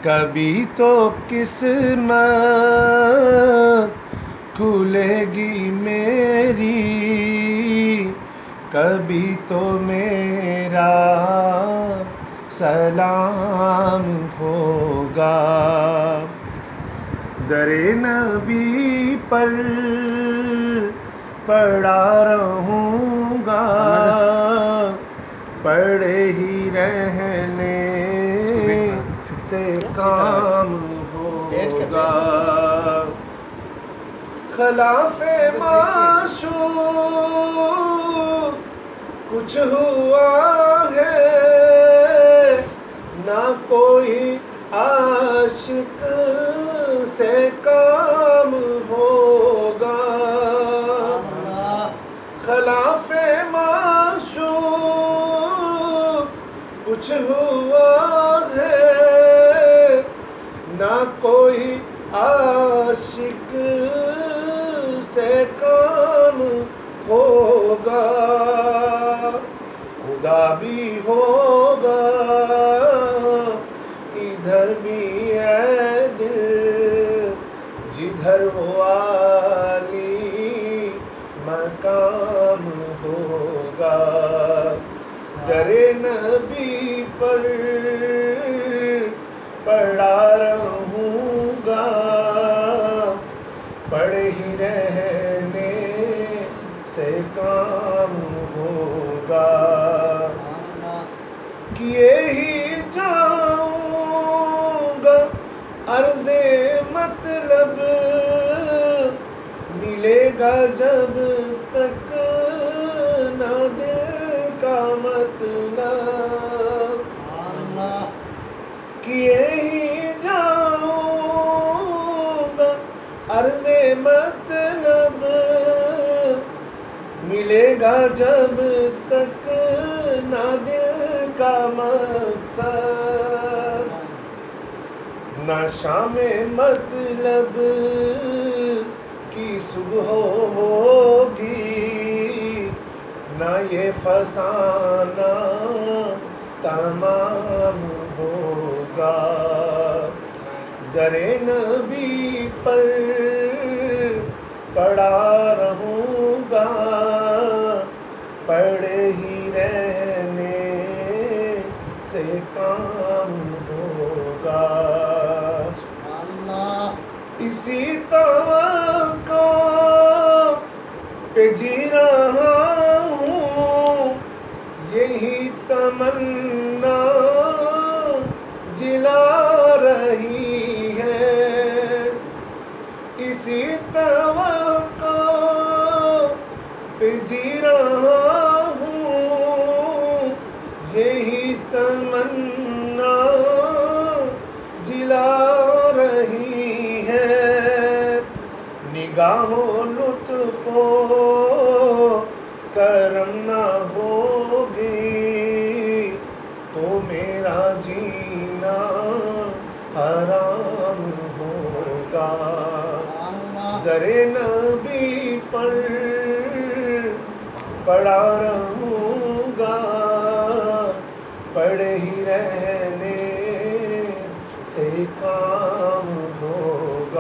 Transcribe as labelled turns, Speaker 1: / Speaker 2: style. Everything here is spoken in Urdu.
Speaker 1: کبھی تو قسمت کھلے گی میری، کبھی تو میرا سلام ہوگا۔ در نبی پر پڑا رہوں گا، پڑے ہی رہنے سے کام ہوگا۔ خلاف معشوق کچھ ہوا ہے، نہ کوئی عاشق سے کام ہوگا۔ خلاف معشوق کچھ ہوا ہے، نہ کوئی عاشق سے کام ہوگا۔ خدا بھی ہوگا ادھر بھی ہے دل، جدھر وہ عالی مقام ہوگا۔ در نبی پر پڑا رہوں گا، پڑے ہی رہنے سے کام ہوگا۔ کیے ہی جاؤں گا عرض مطلب، ملے گا جب تک نہ دل کا مطلب۔ کیے ہی جاؤں گا عرض مطلب، ملے گا جب تک نہ دل کا مقصد۔ نہ شام مطلب کی صبح ہوگی، نہ یہ فسانہ تمام ہوگا۔ در نبی پر پڑا رہوں گا، پڑے ہی رہنے سے کام ہوگا۔ اسی توقع پہ جی رہا ہوں، یہی تمنا جلا رہی ہے۔ اسی توقع پہ جی رہا ہوں، یہی تمنا جلا رہی ہے۔ نگاہوں لطف و کرم نہ ہوگی تو میرا جینا حرام ہوگا۔ در نبی پر پڑا رہوں